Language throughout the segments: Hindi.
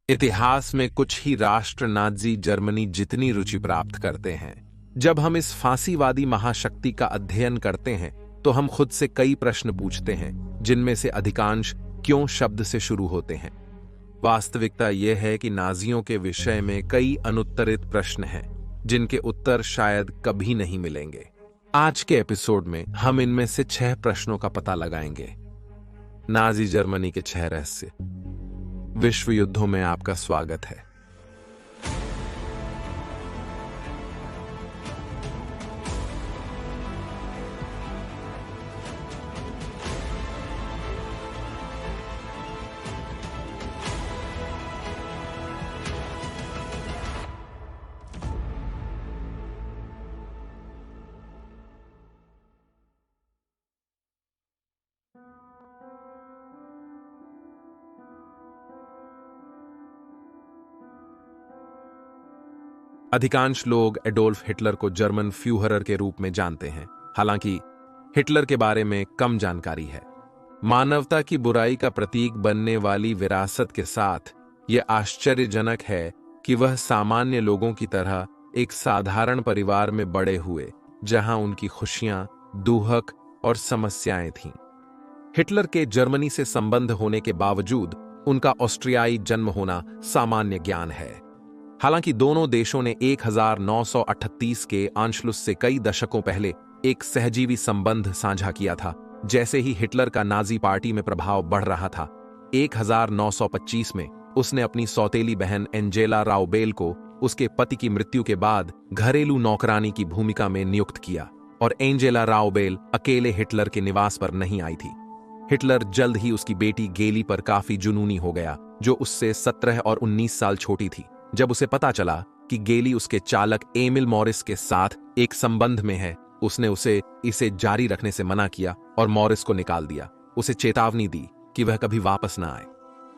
इतिहास में कुछ ही राष्ट्र नाज़ी जर्मनी जितनी रुचि प्राप्त करते हैं। जब हम इस फांसीवादी महाशक्ति का अध्ययन करते हैं तो हम खुद से कई प्रश्न पूछते हैं, जिनमें से अधिकांश क्यों शब्द से शुरू होते हैं। वास्तविकता यह है कि नाजियों के विषय में कई अनुत्तरित प्रश्न हैं, जिनके उत्तर शायद कभी नहीं मिलेंगे। आज के एपिसोड में हम इनमें से 6 प्रश्नों का पता लगाएंगे। नाजी जर्मनी के 6 रहस्य। विश्व युद्धों में आपका स्वागत है। अधिकांश लोग एडोल्फ हिटलर को जर्मन फ्यूहरर के रूप में जानते हैं। हालांकि हिटलर के बारे में कम जानकारी है। मानवता की बुराई का प्रतीक बनने वाली विरासत के साथ यह आश्चर्यजनक है कि वह सामान्य लोगों की तरह एक साधारण परिवार में बड़े हुए, जहां उनकी खुशियां, दुहक और समस्याएं थीं। हिटलर के जर्मनी से संबंध होने के बावजूद उनका ऑस्ट्रियाई जन्म होना सामान्य ज्ञान है। हालांकि दोनों देशों ने 1938 के अंशलुस से कई दशकों पहले एक सहजीवी संबंध साझा किया था। जैसे ही हिटलर का नाजी पार्टी में प्रभाव बढ़ रहा था, 1925 में उसने अपनी सौतेली बहन एंजेला राउबेल को उसके पति की मृत्यु के बाद घरेलू नौकरानी की भूमिका में नियुक्त किया, और एंजेला राउबेल अकेले हिटलर के निवास पर नहीं आई थी। हिटलर जल्द ही उसकी बेटी गेली पर काफी जुनूनी हो गया, जो उससे 17 और 19 साल छोटी थी। जब उसे पता चला कि गेली उसके चालक एमिल मॉरिस के साथ एक संबंध में है, उसने इसे जारी रखने से मना किया और मॉरिस को निकाल दिया। उसे चेतावनी दी कि वह कभी वापस ना आए।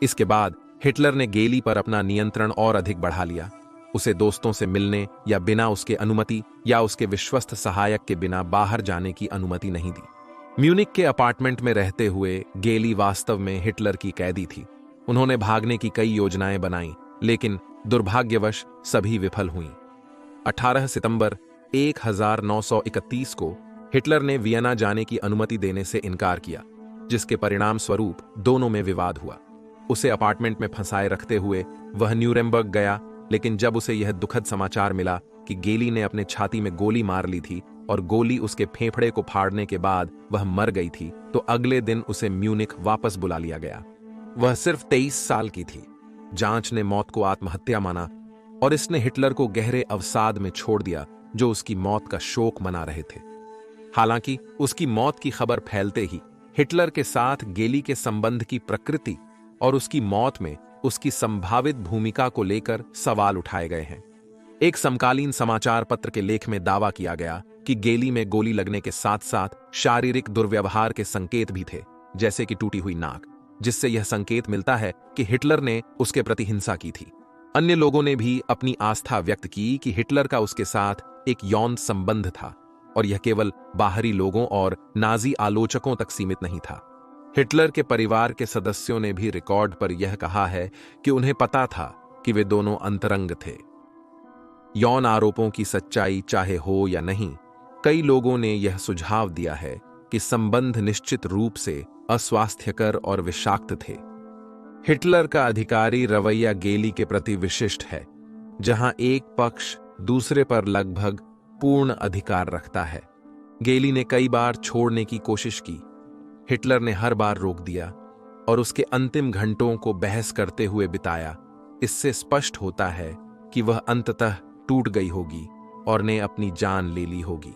इसके बाद हिटलर ने गेली पर अपना नियंत्रण और अधिक बढ़ा लिया। उसे दोस्तों से मिलने या बिना उसके अनुमति या उसके विश्वस्त सहायक के बिना बाहर जाने की अनुमति नहीं दी। म्यूनिक के अपार्टमेंट में रहते हुए गेली वास्तव में हिटलर की कैदी थी। उन्होंने भागने की कई योजनाएं बनाई, लेकिन दुर्भाग्यवश सभी विफल हुईं। 18 सितंबर 1931 को हिटलर ने वियना जाने की अनुमति देने से इनकार किया, जिसके परिणाम स्वरूप दोनों में विवाद हुआ। उसे अपार्टमेंट में फंसाए रखते हुए वह न्यूरेमबर्ग गया, लेकिन जब उसे यह दुखद समाचार मिला कि गेली ने अपने छाती में गोली मार ली थी और गोली उसके फेफड़े को फाड़ने के बाद वह मर गई थी, तो अगले दिन उसे म्यूनिक वापस बुला लिया गया। वह सिर्फ 23 साल की थी। जांच ने मौत को आत्महत्या माना और इसने हिटलर को गहरे अवसाद में छोड़ दिया, जो उसकी मौत का शोक मना रहे थे। हालांकि उसकी मौत की खबर फैलते ही हिटलर के साथ गेली के संबंध की प्रकृति और उसकी मौत में उसकी संभावित भूमिका को लेकर सवाल उठाए गए हैं। एक समकालीन समाचार पत्र के लेख में दावा किया गया कि गेली में गोली लगने के साथ साथ शारीरिक दुर्व्यवहार के संकेत भी थे, जैसे कि टूटी हुई नाक, जिससे यह संकेत मिलता है कि हिटलर ने उसके प्रति हिंसा की थी। अन्य लोगों ने भी अपनी आस्था व्यक्त की कि हिटलर का उसके साथ एक यौन संबंध था, और यह केवल बाहरी लोगों और नाजी आलोचकों तक सीमित नहीं था। हिटलर के परिवार के सदस्यों ने भी रिकॉर्ड पर यह कहा है कि उन्हें पता था कि वे दोनों अंतरंग थे। यौन आरोपों की सच्चाई चाहे हो या नहीं, कई लोगों ने यह सुझाव दिया है कि संबंध निश्चित रूप से अस्वास्थ्यकर और विषाक्त थे। हिटलर का अधिकारी रवैया गेली के प्रति विशिष्ट है, जहां एक पक्ष दूसरे पर लगभग पूर्ण अधिकार रखता है। गेली ने कई बार छोड़ने की कोशिश की। हिटलर ने हर बार रोक दिया और उसके अंतिम घंटों को बहस करते हुए बिताया। इससे स्पष्ट होता है कि वह अंततः टूट गई होगी और ने अपनी जान ले ली होगी।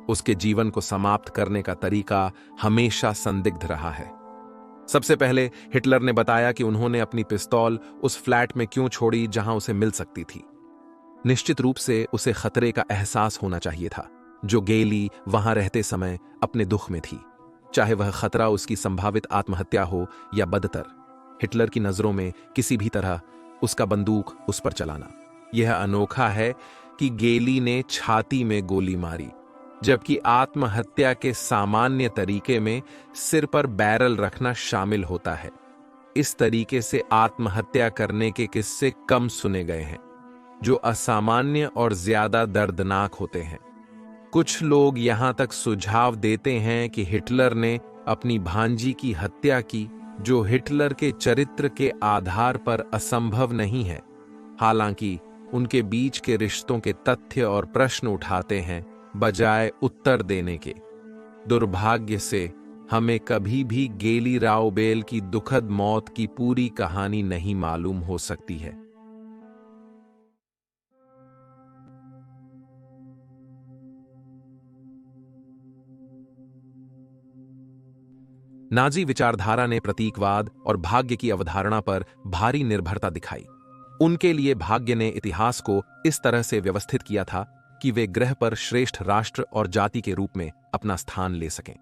उसके जीवन को समाप्त करने का तरीका हमेशा संदिग्ध रहा है। सबसे पहले हिटलर ने बताया कि उन्होंने अपनी पिस्तौल उस फ्लैट में क्यों छोड़ी जहां उसे मिल सकती थी। निश्चित रूप से उसे खतरे का एहसास होना चाहिए था, जो गेली वहां रहते समय अपने दुख में थी, चाहे वह खतरा उसकी संभावित आत्महत्या हो या बदतर हिटलर की नजरों में किसी भी तरह उसका बंदूक उस पर चलाना। यह अनोखा है कि गेली ने छाती में गोली मारी, जबकि आत्महत्या के सामान्य तरीके में सिर पर बैरल रखना शामिल होता है। इस तरीके से आत्महत्या करने के किस्से कम सुने गए हैं, जो असामान्य और ज्यादा दर्दनाक होते हैं। कुछ लोग यहां तक सुझाव देते हैं कि हिटलर ने अपनी भांजी की हत्या की, जो हिटलर के चरित्र के आधार पर असंभव नहीं है। हालांकि उनके बीच के रिश्तों के तथ्य और प्रश्न उठाते हैं बजाय उत्तर देने के। दुर्भाग्य से हमें कभी भी गेली राओबेल की दुखद मौत की पूरी कहानी नहीं मालूम हो सकती है। नाजी विचारधारा ने प्रतीकवाद और भाग्य की अवधारणा पर भारी निर्भरता दिखाई। उनके लिए भाग्य ने इतिहास को इस तरह से व्यवस्थित किया था कि वे ग्रह पर श्रेष्ठ राष्ट्र और जाति के रूप में अपना स्थान ले सकें।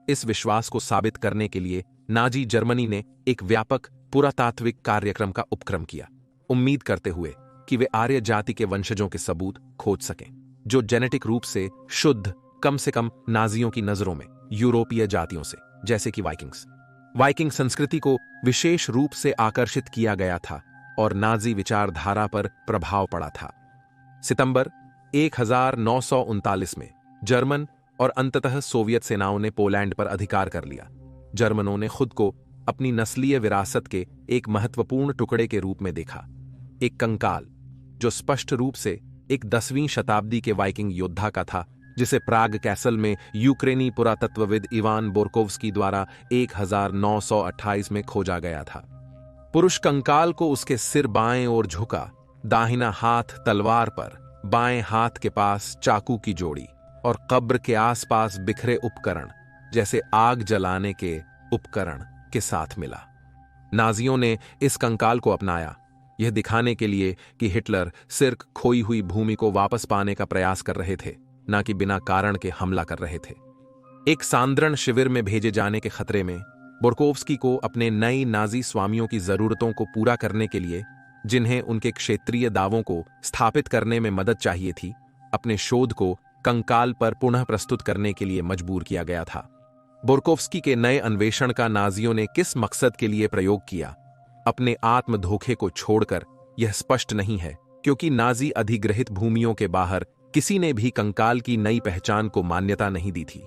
इस विश्वास को साबित करने के लिए नाजी जर्मनी ने एक व्यापक पुरातात्विक कार्यक्रम का उपक्रम किया, उम्मीद करते हुए कि वे आर्य जाति के वंशजों के सबूत खोज सकें, जो जेनेटिक रूप से शुद्ध, कम से कम नाजियों की नजरों में, यूरोपीय जातियों से, जैसे कि वाइकिंग संस्कृति को विशेष रूप से आकर्षित किया गया था और नाजी विचारधारा पर प्रभाव पड़ा था। सितंबर 1939 में जर्मन और अंततः सोवियत सेनाओं ने पोलैंड पर अधिकार कर लिया। जर्मनों ने खुद को अपनी नस्लीय विरासत के एक महत्वपूर्ण टुकड़े के रूप में देखा, एक कंकाल जो स्पष्ट रूप से एक 10वीं शताब्दी के वाइकिंग योद्धा का था, जिसे प्राग कैसल में यूक्रेनी पुरातत्वविद इवान बोरकोव्स्की द्वारा 1928 में खोजा गया था। पुरुष कंकाल को उसके सिर बाएं ओर झुका, दाहिना हाथ तलवार पर, बाएं हाथ के पास चाकू की जोड़ी और कब्र के आसपास बिखरे उपकरण जैसे आग जलाने के उपकरण के साथ मिला। नाजियों ने इस कंकाल को अपनाया, यह दिखाने के लिए कि हिटलर सिर्फ खोई हुई भूमि को वापस पाने का प्रयास कर रहे थे, न कि बिना कारण के हमला कर रहे थे। एक सांद्रण शिविर में भेजे जाने के खतरे में बोरकोव्स्की को अपने नई नाजी स्वामियों की जरूरतों को पूरा करने के लिए, जिन्हें उनके क्षेत्रीय दावों को स्थापित करने में मदद चाहिए थी, अपने शोध को कंकाल पर पुनः प्रस्तुत करने के लिए मजबूर किया गया था। बोरकोव्स्की के नए अन्वेषण का नाजियों ने किस मकसद के लिए प्रयोग किया, अपने आत्म धोखे को छोड़कर, यह स्पष्ट नहीं है, क्योंकि नाजी अधिग्रहित भूमियों के बाहर किसी ने भी कंकाल की नई पहचान को मान्यता नहीं दी थी।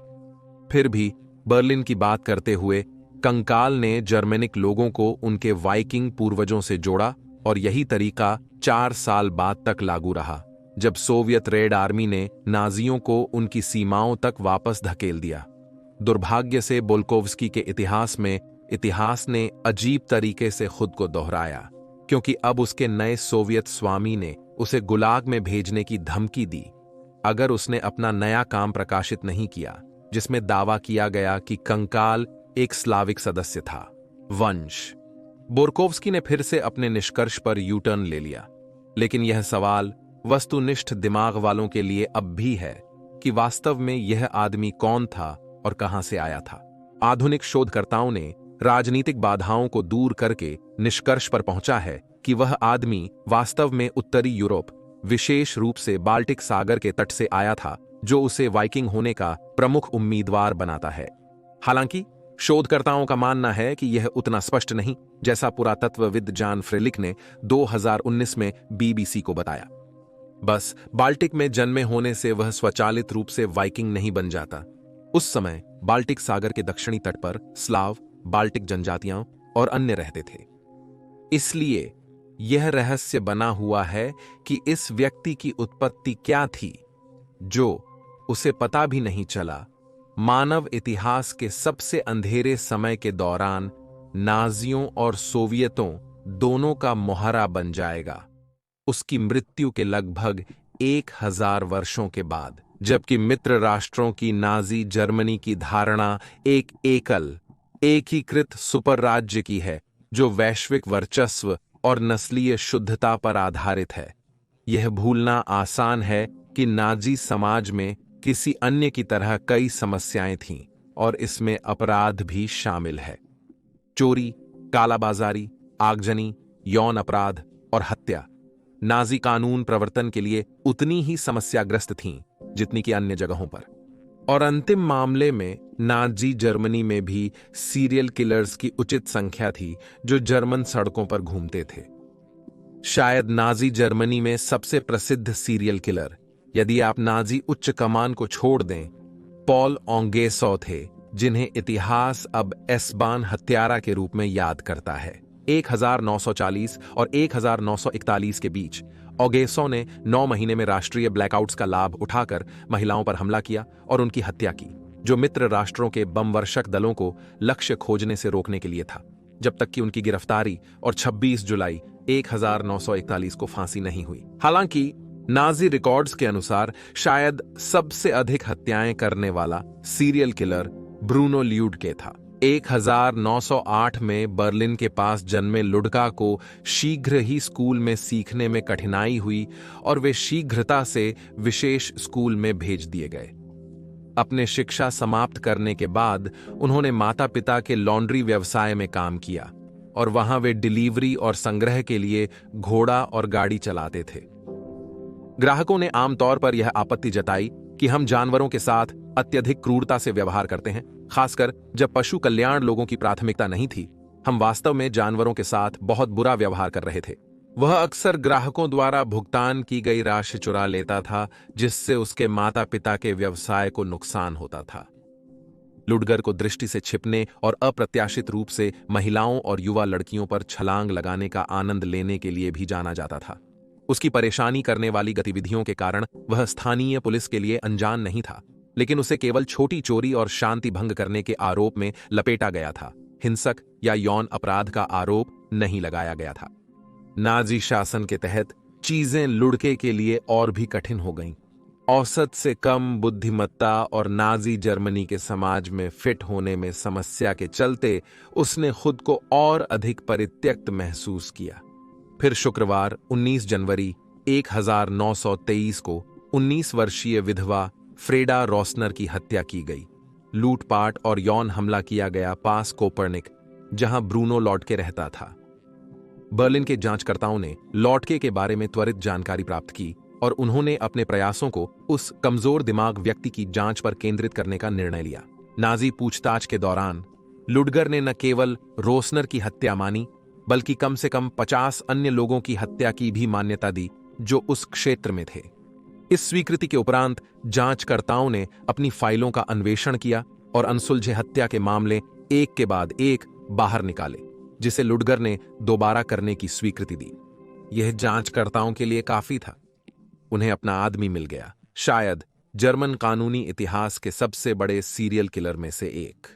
फिर भी बर्लिन की बात करते हुए कंकाल ने जर्मेनिक लोगों को उनके वाइकिंग पूर्वजों से जोड़ा, और यही तरीका 4 साल बाद तक लागू रहा, जब सोवियत रेड आर्मी ने नाजियों को उनकी सीमाओं तक वापस धकेल दिया। दुर्भाग्य से बोरकोव्स्की के इतिहास ने अजीब तरीके से खुद को दोहराया, क्योंकि अब उसके नए सोवियत स्वामी ने उसे गुलाग में भेजने की धमकी दी अगर उसने अपना नया काम प्रकाशित नहीं किया, जिसमें दावा किया गया कि कंकाल एक स्लाविक सदस्य था, वंश। बोरकोव्स्की ने फिर से अपने निष्कर्ष पर यू टर्न ले लिया, लेकिन यह सवाल वस्तुनिष्ठ दिमाग वालों के लिए अब भी है कि वास्तव में यह आदमी कौन था और कहां से आया था। आधुनिक शोधकर्ताओं ने राजनीतिक बाधाओं को दूर करके निष्कर्ष पर पहुंचा है कि वह आदमी वास्तव में उत्तरी यूरोप, विशेष रूप से बाल्टिक सागर के तट से आया था, जो उसे वाइकिंग होने का प्रमुख उम्मीदवार बनाता है। हालांकि शोधकर्ताओं का मानना है कि यह उतना स्पष्ट नहीं, जैसा पुरातत्वविद जॉन फ्रेलिक ने 2019 में बीबीसी को बताया। बस बाल्टिक में जन्मे होने से वह स्वचालित रूप से वाइकिंग नहीं बन जाता। उस समय बाल्टिक सागर के दक्षिणी तट पर स्लाव, बाल्टिक जनजातियां और अन्य रहते थे। इसलिए यह रहस्य बना हुआ है कि इस व्यक्ति की उत्पत्ति क्या थी, जो उसे पता भी नहीं चला। मानव इतिहास के सबसे अंधेरे समय के दौरान नाजियों और सोवियतों दोनों का मोहरा बन जाएगा, उसकी मृत्यु के लगभग 1000 वर्षों के बाद, जबकि मित्र राष्ट्रों की नाजी जर्मनी की धारणा एक एकल, एकीकृत सुपर राज्य की है, जो वैश्विक वर्चस्व और नस्लीय शुद्धता पर आधारित है। यह भूलना आसान है कि नाजी समाज में किसी अन्य की तरह कई समस्याएं थीं, और इसमें अपराध भी शामिल है। चोरी, कालाबाजारी, आगजनी, यौन अपराध और हत्या नाजी कानून प्रवर्तन के लिए उतनी ही समस्याग्रस्त थीं जितनी कि अन्य जगहों पर। और अंतिम मामले में नाजी जर्मनी में भी सीरियल किलर्स की उचित संख्या थी जो जर्मन सड़कों पर घूमते थे। शायद नाजी जर्मनी में सबसे प्रसिद्ध सीरियल किलर, यदि आप नाजी उच्च कमान को छोड़ दें, पॉल ओंगेसॉ थे, जिन्हें इतिहास अब एसबान हत्यारा के रूप में याद करता है। 1940 और 1941 के बीच ओगेसो ने 9 महीने में राष्ट्रीय ब्लैकआउट्स का लाभ उठाकर महिलाओं पर हमला किया और उनकी हत्या की, जो मित्र राष्ट्रों के बमवर्षक दलों को लक्ष्य खोजने से रोकने के लिए था, जब तक कि उनकी गिरफ्तारी और 26 जुलाई 1941 को फांसी नहीं हुई। हालांकि नाजी रिकॉर्ड्स के अनुसार शायद सबसे अधिक हत्याएं करने वाला सीरियल किलर ब्रूनो ल्यूडके था। 1908 में बर्लिन के पास जन्मे लुडका को शीघ्र ही स्कूल में सीखने में कठिनाई हुई और वे शीघ्रता से विशेष स्कूल में भेज दिए गए। अपने शिक्षा समाप्त करने के बाद उन्होंने माता पिता के लॉन्ड्री व्यवसाय में काम किया और वहां वे डिलीवरी और संग्रह के लिए घोड़ा और गाड़ी चलाते थे। ग्राहकों ने आमतौर पर यह आपत्ति जताई कि हम जानवरों के साथ अत्यधिक क्रूरता से व्यवहार करते हैं, खासकर जब पशु कल्याण लोगों की प्राथमिकता नहीं थी। हम वास्तव में जानवरों के साथ बहुत बुरा व्यवहार कर रहे थे। वह अक्सर ग्राहकों द्वारा भुगतान की गई राशि चुरा लेता था, जिससे उसके माता पिता के व्यवसाय को नुकसान होता था। लुडगर को दृष्टि से छिपने और अप्रत्याशित रूप से महिलाओं और युवा लड़कियों पर छलांग लगाने का आनंद लेने के लिए भी जाना जाता था। उसकी परेशानी करने वाली गतिविधियों के कारण वह स्थानीय पुलिस के लिए अनजान नहीं था, लेकिन उसे केवल छोटी चोरी और शांति भंग करने के आरोप में लपेटा गया था। हिंसक या यौन अपराध का आरोप नहीं लगाया गया था। नाजी शासन के तहत चीजें लुड़के के लिए और भी कठिन हो गईं। औसत से कम बुद्धिमत्ता और नाजी जर्मनी के समाज में फिट होने में समस्या के चलते उसने खुद को और अधिक परित्यक्त महसूस किया। फिर शुक्रवार 19 जनवरी 1923 को 19 वर्षीय विधवा फ्रेडा रोसनर की हत्या की गई। लूटपाट और यौन हमला किया गया पास कोपर्निक, जहां ब्रूनो लॉटके रहता था। बर्लिन के जांचकर्ताओं ने लॉटके के बारे में त्वरित जानकारी प्राप्त की और उन्होंने अपने प्रयासों को उस कमजोर दिमाग व्यक्ति की जांच पर केंद्रित करने का निर्णय लिया। नाजी पूछताछ के दौरान लुडगर ने न केवल रोसनर की हत्या मानी, बल्कि कम से कम 50 अन्य लोगों की हत्या की भी मान्यता दी जो उस क्षेत्र में थे। इस स्वीकृति के उपरांत जांचकर्ताओं ने अपनी फाइलों का अन्वेषण किया और अनसुलझे हत्या के मामले एक के बाद एक बाहर निकाले, जिसे लुडगर ने दोबारा करने की स्वीकृति दी। यह जांचकर्ताओं के लिए काफी था। उन्हें अपना आदमी मिल गया, शायद जर्मन कानूनी इतिहास के सबसे बड़े सीरियल किलर में से एक।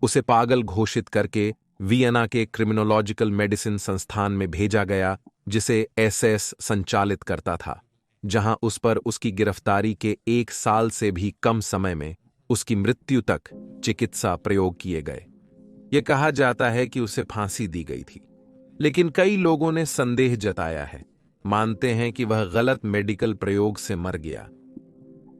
उसे पागल घोषित करके वियना के क्रिमिनोलॉजिकल मेडिसिन संस्थान में भेजा गया, जिसे एसएस संचालित करता था, जहां उस पर उसकी गिरफ्तारी के 1 साल से भी कम समय में उसकी मृत्यु तक चिकित्सा प्रयोग किए गए। यह कहा जाता है कि उसे फांसी दी गई थी, लेकिन कई लोगों ने संदेह जताया है, मानते हैं कि वह गलत मेडिकल प्रयोग से मर गया।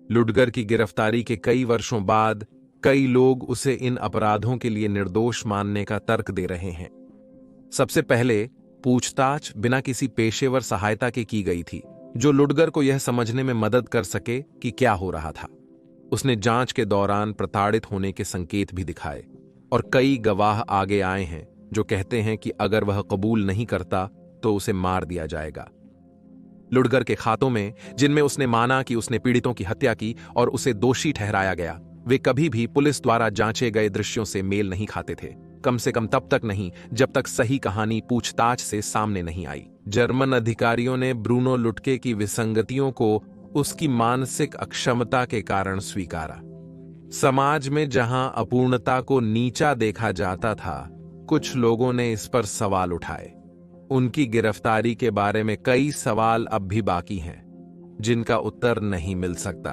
लुडगर की गिरफ्तारी के कई वर्षों बाद कई लोग उसे इन अपराधों के लिए निर्दोष मानने का तर्क दे रहे हैं। सबसे पहले पूछताछ बिना किसी पेशेवर सहायता के की गई थी, जो लुडगर को यह समझने में मदद कर सके कि क्या हो रहा था। उसने जांच के दौरान प्रताड़ित होने के संकेत भी दिखाए और कई गवाह आगे आए हैं जो कहते हैं कि अगर वह कबूल नहीं करता तो उसे मार दिया जाएगा। लुडगर के खातों में, जिनमें उसने माना कि उसने पीड़ितों की हत्या की और उसे दोषी ठहराया गया, वे कभी भी पुलिस द्वारा जांचे गए दृश्यों से मेल नहीं खाते थे, कम से कम तब तक नहीं जब तक सही कहानी पूछताछ से सामने नहीं आई। जर्मन अधिकारियों ने ब्रूनो लुटके की विसंगतियों को उसकी मानसिक अक्षमता के कारण स्वीकारा। समाज में जहां अपूर्णता को नीचा देखा जाता था, कुछ लोगों ने इस पर सवाल उठाए। उनकी गिरफ्तारी के बारे में कई सवाल अब भी बाकी हैं, जिनका उत्तर नहीं मिल सकता।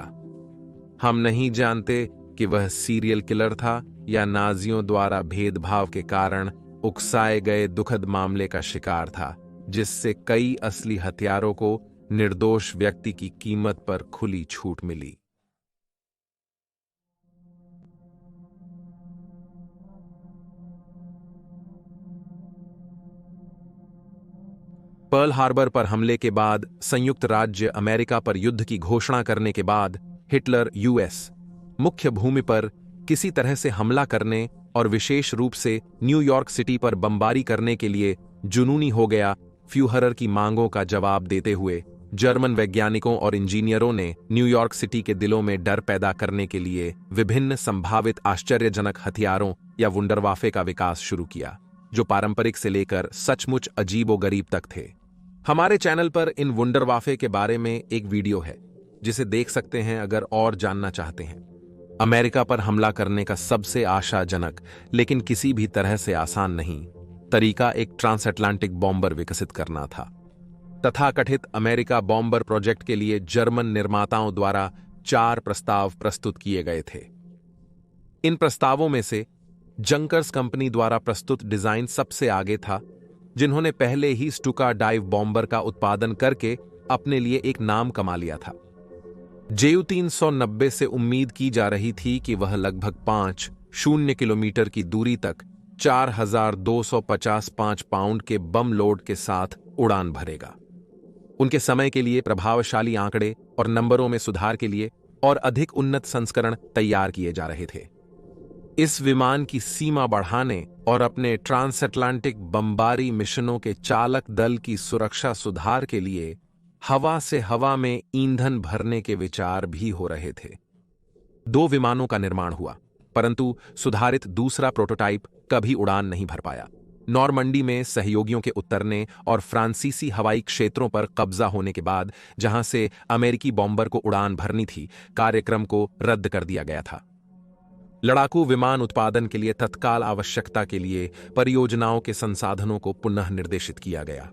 हम नहीं जानते कि वह सीरियल किलर था या नाजियों द्वारा भेदभाव के कारण उकसाए गए दुखद मामले का शिकार था, जिससे कई असली हत्यारों को निर्दोष व्यक्ति की कीमत पर खुली छूट मिली। पर्ल हार्बर पर हमले के बाद संयुक्त राज्य अमेरिका पर युद्ध की घोषणा करने के बाद हिटलर यूएस मुख्य भूमि पर किसी तरह से हमला करने और विशेष रूप से न्यूयॉर्क सिटी पर बमबारी करने के लिए जुनूनी हो गया। फ्यूहरर की मांगों का जवाब देते हुए जर्मन वैज्ञानिकों और इंजीनियरों ने न्यूयॉर्क सिटी के दिलों में डर पैदा करने के लिए विभिन्न संभावित आश्चर्यजनक हथियारों या वुंडरवाफे का विकास शुरू किया, जो पारंपरिक से लेकर सचमुच अजीबोगरीब तक थे। हमारे चैनल पर इन वुंडरवाफे के बारे में एक वीडियो है, जिसे देख सकते हैं अगर और जानना चाहते हैं। अमेरिका पर हमला करने का सबसे आशाजनक लेकिन किसी भी तरह से आसान नहीं तरीका एक ट्रांसअटलांटिक बॉम्बर विकसित करना था। तथाकथित अमेरिका बॉम्बर प्रोजेक्ट के लिए जर्मन निर्माताओं द्वारा 4 प्रस्ताव प्रस्तुत किए गए थे। इन प्रस्तावों में से जंकर्स कंपनी द्वारा प्रस्तुत डिजाइन सबसे आगे था, जिन्होंने पहले ही स्टुका डाइव बॉम्बर का उत्पादन करके अपने लिए एक नाम कमा लिया था। JU-390 से उम्मीद की जा रही थी कि वह लगभग 5.0 किलोमीटर की दूरी तक 4,255 पाउंड के बम लोड के साथ उड़ान भरेगा। उनके समय के लिए प्रभावशाली आंकड़े और नंबरों में सुधार के लिए और अधिक उन्नत संस्करण तैयार किए जा रहे थे। इस विमान की सीमा बढ़ाने और अपने ट्रांसअटलांटिक बमबारी मिशनों के चालक दल की सुरक्षा सुधार के लिए हवा से हवा में ईंधन भरने के विचार भी हो रहे थे। 2 विमानों का निर्माण हुआ, परंतु सुधारित दूसरा प्रोटोटाइप कभी उड़ान नहीं भर पाया। नॉर्मंडी में सहयोगियों के उतरने और फ्रांसीसी हवाई क्षेत्रों पर कब्जा होने के बाद, जहां से अमेरिकी बॉम्बर को उड़ान भरनी थी, कार्यक्रम को रद्द कर दिया गया था। लड़ाकू विमान उत्पादन के लिए तत्काल आवश्यकता के लिए परियोजनाओं के संसाधनों को पुनः निर्देशित किया गया।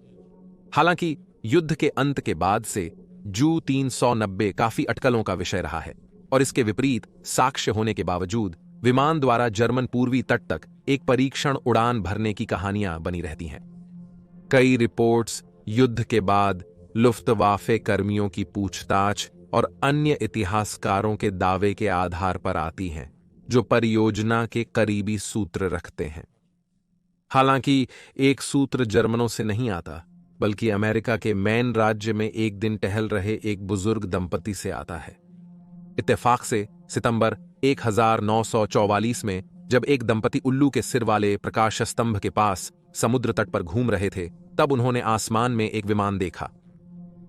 हालांकि युद्ध के अंत के बाद से JU-390 काफी अटकलों का विषय रहा है और इसके विपरीत साक्ष्य होने के बावजूद विमान द्वारा जर्मन पूर्वी तट तक एक परीक्षण उड़ान भरने की कहानियां बनी रहती हैं। कई रिपोर्ट्स युद्ध के बाद लुफ्तवाफे कर्मियों की पूछताछ और अन्य इतिहासकारों के दावे के आधार पर आती हैं, जो परियोजना के करीबी सूत्र रखते हैं। हालांकि एक सूत्र जर्मनों से नहीं आता, बल्कि अमेरिका के मैन राज्य में एक दिन टहल रहे एक बुजुर्ग दंपति से आता है। इत्तेफाक से सितंबर 1944 में जब एक दंपति उल्लू के सिर वाले प्रकाश स्तंभ के पास समुद्र तट पर घूम रहे थे, तब उन्होंने आसमान में एक विमान देखा।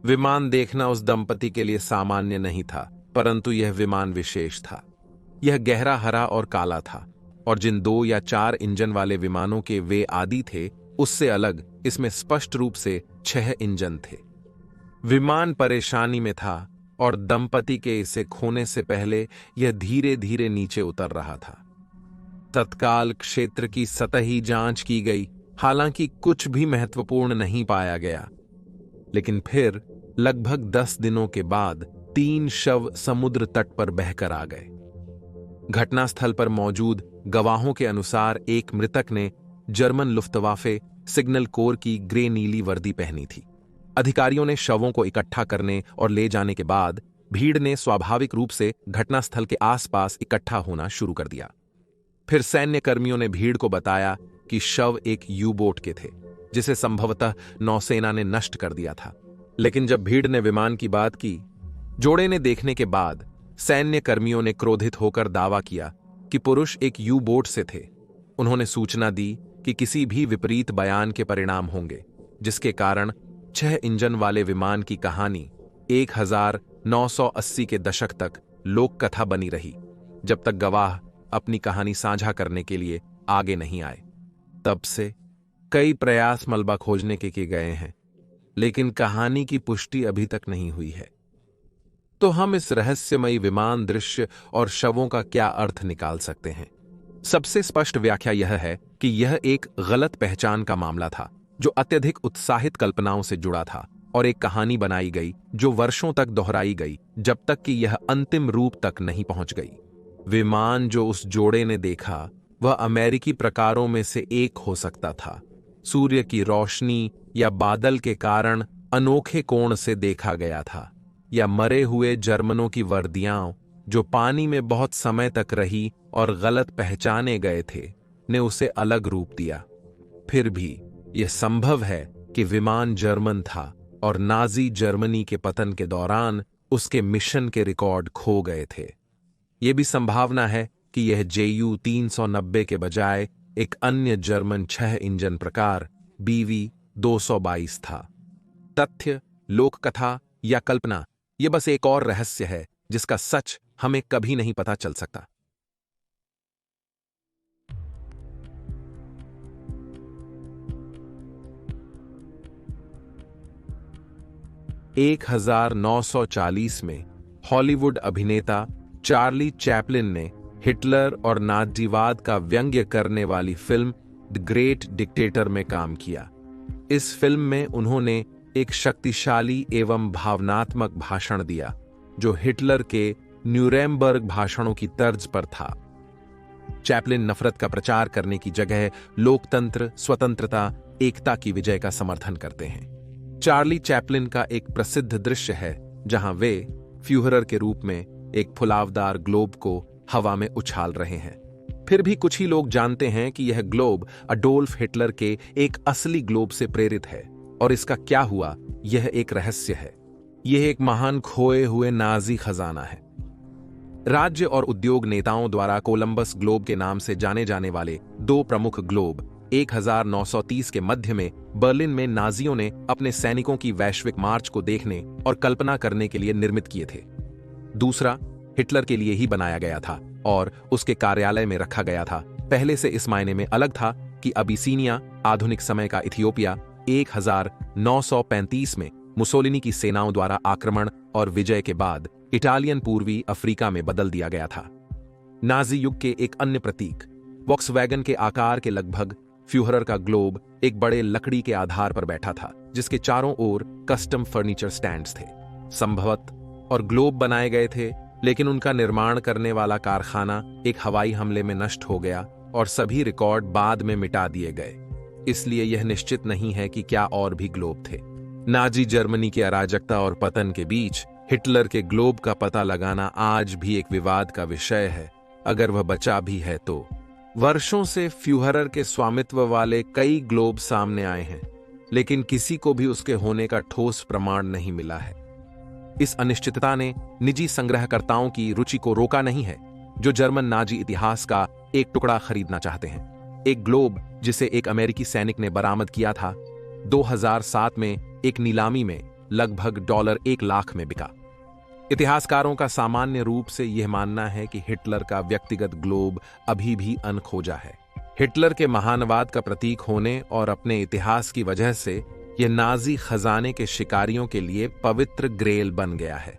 विमान देखना उस दंपति के लिए सामान्य नहीं था, परंतु यह विमान विशेष था। यह गहरा हरा और काला था और जिन 2 या 4 इंजन वाले विमानों के वे आदी थे, उससे अलग इसमें स्पष्ट रूप से 6 इंजन थे। विमान परेशानी में था और दंपति के इसे खोने से पहले यह धीरे धीरे नीचे उतर रहा था। तत्काल क्षेत्र की सतही जांच की गई, हालांकि कुछ भी महत्वपूर्ण नहीं पाया गया। लेकिन फिर लगभग 10 दिनों के बाद 3 शव समुद्र तट पर बहकर आ गए। घटनास्थल पर मौजूद गवाहों के अनुसार एक मृतक ने जर्मन लुफ्तवाफे सिग्नल कोर की ग्रे नीली वर्दी पहनी थी। अधिकारियों ने शवों को इकट्ठा करने और ले जाने के बाद भीड़ ने स्वाभाविक रूप से घटनास्थल के आसपास इकट्ठा होना शुरू कर दिया। फिर सैन्य कर्मियों ने भीड़ को बताया कि शव एक यू-बोट के थे, जिसे संभवतः नौसेना ने नष्ट कर दिया था। लेकिन जब भीड़ ने विमान की बात की, जोड़े ने देखने के बाद सैन्य कर्मियों ने क्रोधित होकर दावा किया कि पुरुष एक यू-बोट से थे। उन्होंने सूचना दी कि किसी भी विपरीत बयान के परिणाम होंगे, जिसके कारण 6 इंजन वाले विमान की कहानी 1980 के दशक तक लोक कथा बनी रही, जब तक गवाह अपनी कहानी साझा करने के लिए आगे नहीं आए। तब से कई प्रयास मलबा खोजने के किए गए हैं, लेकिन कहानी की पुष्टि अभी तक नहीं हुई है। तो हम इस रहस्यमयी विमान दृश्य और शवों का क्या अर्थ निकाल सकते हैं? सबसे स्पष्ट व्याख्या यह है कि यह एक गलत पहचान का मामला था, जो अत्यधिक उत्साहित कल्पनाओं से जुड़ा था और एक कहानी बनाई गई जो वर्षों तक दोहराई गई, जब तक कि यह अंतिम रूप तक नहीं पहुंच गई। विमान जो उस जोड़े ने देखा, वह अमेरिकी प्रकारों में से एक हो सकता था। सूर्य की रोशनी या बादल के कारण अनोखे कोण से देखा गया था, या मरे हुए जर्मनों की वर्दियां जो पानी में बहुत समय तक रही और गलत पहचाने गए थे, ने उसे अलग रूप दिया। फिर भी यह संभव है कि विमान जर्मन था और नाजी जर्मनी के पतन के दौरान उसके मिशन के रिकॉर्ड खो गए थे। यह भी संभावना है कि यह JU 390 के बजाय एक अन्य जर्मन 6 इंजन प्रकार BV 222 था। तथ्य, लोककथा या कल्पना, यह बस एक और रहस्य है जिसका सच हमें कभी नहीं पता चल सकता। एक 1940 में हॉलीवुड अभिनेता चार्ली चैपलिन ने हिटलर और नाज़ीवाद का व्यंग्य करने वाली फिल्म द ग्रेट डिक्टेटर में काम किया। इस फिल्म में उन्होंने एक शक्तिशाली एवं भावनात्मक भाषण दिया जो हिटलर के न्यूरेमबर्ग भाषणों की तर्ज पर था। चैपलिन नफरत का प्रचार करने की जगह लोकतंत्र, स्वतंत्रता, एकता की विजय का समर्थन करते हैं। चार्ली चैपलिन का एक प्रसिद्ध दृश्य है जहां वे फ्यूहरर के रूप में एक फुलावदार ग्लोब को हवा में उछाल रहे हैं। फिर भी कुछ ही लोग जानते हैं कि यह ग्लोब अडोल्फ हिटलर के एक असली ग्लोब से प्रेरित है और इसका क्या हुआ यह एक रहस्य है। यह एक महान खोए हुए नाजी खजाना है। राज्य और उद्योग नेताओं द्वारा कोलंबस ग्लोब के नाम से जाने जाने वाले दो प्रमुख ग्लोब 1930 के मध्य में बर्लिन में नाजियों ने अपने सैनिकों की वैश्विक मार्च को देखने और कल्पना करने के लिए निर्मित किए थे। दूसरा हिटलर के लिए ही बनाया गया था और उसके कार्यालय में रखा गया था। पहले से इस मायने में अलग था कि अबिसीनिया, आधुनिक समय का इथियोपिया, 1935 में मुसोलिनी की सेनाओं द्वारा आक्रमण और विजय के बाद इटालियन पूर्वी अफ्रीका में बदल दिया गया था। नाजी युग के एक अन्य प्रतीक वॉक्सवैगन के आकार के लगभग फ्यूहरर का ग्लोब एक बड़े लकड़ी के आधार पर बैठा था जिसके चारों ओर कस्टम फर्नीचर स्टैंड्स थे। संभवतः और ग्लोब बनाए गए थे, लेकिन उनका निर्माण करने वाला कारखाना एक हवाई हमले में नष्ट हो गया और सभी रिकॉर्ड बाद में मिटा दिए गए। इसलिए यह निश्चित नहीं है कि क्या और भी ग्लोब थे। नाजी जर्मनी की अराजकता और पतन के बीच हिटलर के ग्लोब का पता लगाना आज भी एक विवाद का विषय है, अगर वह बचा भी है तो। वर्षों से फ्यूहरर के स्वामित्व वाले कई ग्लोब सामने आए हैं, लेकिन किसी को भी उसके होने का ठोस प्रमाण नहीं मिला है। इस अनिश्चितता ने निजी संग्रहकर्ताओं की रुचि को रोका नहीं है, जो जर्मन नाजी इतिहास का एक टुकड़ा खरीदना चाहते हैं। एक ग्लोब जिसे एक अमेरिकी सैनिक ने बरामद किया था, 2007 में एक नीलामी में लगभग $1 लाख में बिका। इतिहासकारों का सामान्य रूप से यह मानना है कि हिटलर का व्यक्तिगत ग्लोब अभी भी अनखोजा है। हिटलर के महानवाद का प्रतीक होने और अपने इतिहास की वजह से यह नाजी खजाने के शिकारियों के लिए पवित्र ग्रेल बन गया है।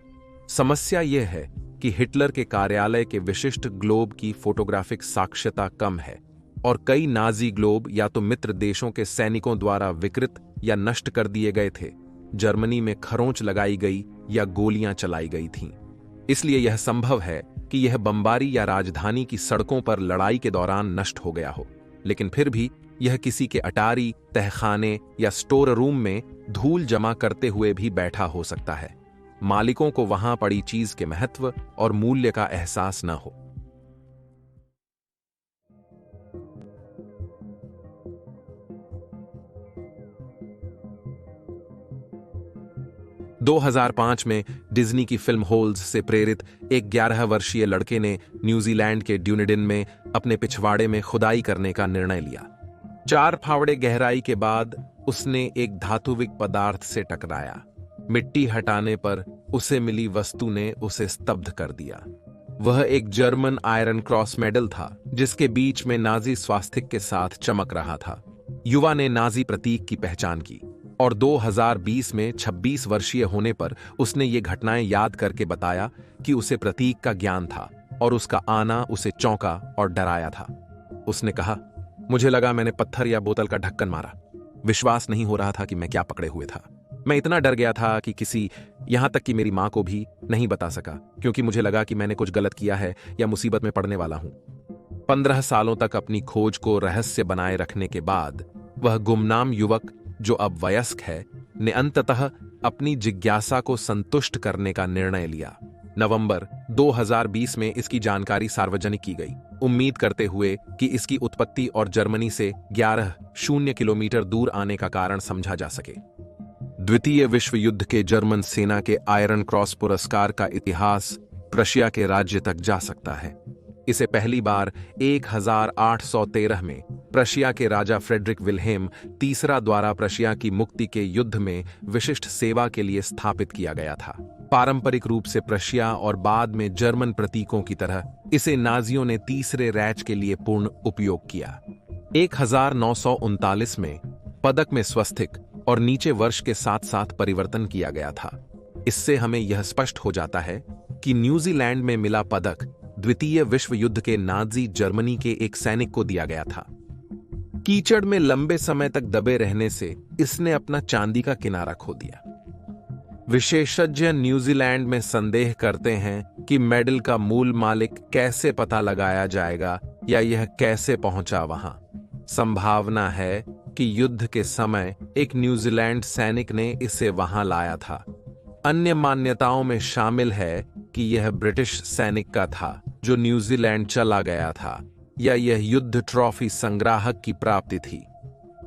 समस्या यह है कि हिटलर के कार्यालय के विशिष्ट ग्लोब की फोटोग्राफिक साक्ष्यता कम है और कई नाजी ग्लोब या तो मित्र देशों के सैनिकों द्वारा विकृत या नष्ट कर दिए गए थे, जर्मनी में खरोंच लगाई गई या गोलियां चलाई गई थीं। इसलिए यह संभव है कि यह बमबारी या राजधानी की सड़कों पर लड़ाई के दौरान नष्ट हो गया हो, लेकिन फिर भी यह किसी के अटारी, तहखाने या स्टोर रूम में धूल जमा करते हुए भी बैठा हो सकता है। मालिकों को वहां पड़ी चीज के महत्व और मूल्य का एहसास न हो। दो 2005 में डिज्नी की फिल्म होल्स से प्रेरित एक 11 वर्षीय लड़के ने न्यूजीलैंड के ड्यूनेडिन में अपने पिछवाड़े में खुदाई करने का निर्णय लिया। 4 फावड़े गहराई के बाद उसने एक धातुविक पदार्थ से टकराया। मिट्टी हटाने पर उसे मिली वस्तु ने उसे स्तब्ध कर दिया। वह एक जर्मन आयरन क्रॉस मेडल था जिसके बीच में नाजी स्वास्तिक के साथ चमक रहा था। युवा ने नाजी प्रतीक की पहचान की और 2020 में 26 वर्षीय होने पर उसने ये घटनाएं याद करके बताया कि उसे प्रतीक का ज्ञान था और उसका आना उसे चौंका और डराया था। उसने कहा, मुझे लगा मैंने पत्थर या बोतल का ढक्कन मारा। विश्वास नहीं हो रहा था कि मैं क्या पकड़े हुए था। मैं इतना डर गया था कि किसी, यहां तक कि मेरी मां को भी नहीं बता सका, क्योंकि मुझे लगा कि मैंने कुछ गलत किया है या मुसीबत में पड़ने वाला हूं। 15 सालों तक अपनी खोज को रहस्य बनाए रखने के बाद वह गुमनाम युवक, जो अब वयस्क है, ने अंततः अपनी जिज्ञासा को संतुष्ट करने का निर्णय लिया। नवंबर 2020 में इसकी जानकारी सार्वजनिक की गई, उम्मीद करते हुए कि इसकी उत्पत्ति और जर्मनी से 11 किलोमीटर दूर आने का कारण समझा जा सके। द्वितीय विश्व युद्ध के जर्मन सेना के आयरन क्रॉस पुरस्कार का इतिहास प्रशिया के राज्य तक जा सकता है। इसे पहली बार 1813 में प्रशिया के राजा फ्रेडरिक विल्हेम तीसरा द्वारा प्रशिया की मुक्ति के युद्ध में विशिष्ट सेवा के लिए स्थापित किया गया था। पारंपरिक रूप से प्रशिया और बाद में जर्मन प्रतीकों की तरह इसे नाजियों ने तीसरे रैच के लिए पूर्ण उपयोग किया। 1939 में पदक में स्वस्तिक और नीचे वर्ष के साथ साथ परिवर्तन किया गया था। इससे हमें यह स्पष्ट हो जाता है कि न्यूजीलैंड में मिला पदक द्वितीय विश्व युद्ध के नाजी जर्मनी के एक सैनिक को दिया गया था। कीचड़ में लंबे समय तक दबे रहने से इसने अपना चांदी का किनारा खो दिया। विशेषज्ञ न्यूजीलैंड में संदेह करते हैं कि मेडल का मूल मालिक कैसे पता लगाया जाएगा या यह कैसे पहुंचा वहां। संभावना है कि युद्ध के समय एक न्यूजीलैंड सैनिक ने इसे वहां लाया था। अन्य मान्यताओं में शामिल है कि यह ब्रिटिश सैनिक का था जो न्यूजीलैंड चला गया था, या यह युद्ध ट्रॉफी संग्राहक की प्राप्ति थी।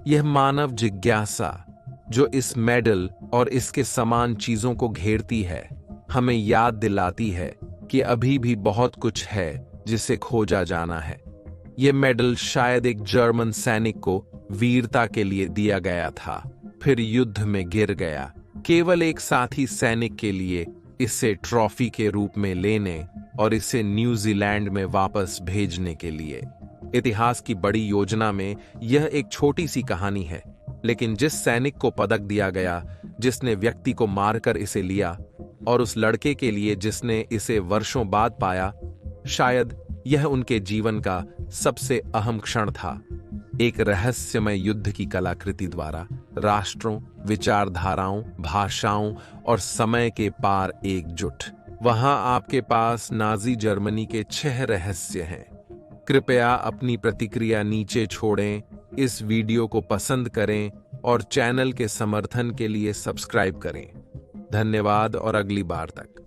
यह मानव जिज्ञासा जो इस मेडल और इसके समान चीजों को घेरती है, हमें याद दिलाती है कि अभी भी बहुत कुछ है जिसे खोजा जाना है। यह मेडल शायद एक जर्मन सैनिक को वीरता के लिए दिया गया था, फिर युद्ध में गिर गया, केवल एक साथी सैनिक के लिए इसे ट्रॉफी के रूप में लेने और इसे न्यूजीलैंड में वापस भेजने के लिए। इतिहास की बड़ी योजना में यह एक छोटी सी कहानी है, लेकिन जिस सैनिक को पदक दिया गया, जिसने व्यक्ति को मारकर इसे लिया, और उस लड़के के लिए जिसने इसे वर्षों बाद पाया, शायद यह उनके जीवन का सबसे अहम क्षण था। एक रहस्यमय युद्ध की कलाकृति द्वारा राष्ट्रों, विचारधाराओं, भाषाओं और समय के पार एकजुट। वहां आपके पास नाजी जर्मनी के 6 रहस्य हैं। कृपया अपनी प्रतिक्रिया नीचे छोड़ें, इस वीडियो को पसंद करें और चैनल के समर्थन के लिए सब्सक्राइब करें। धन्यवाद और अगली बार तक।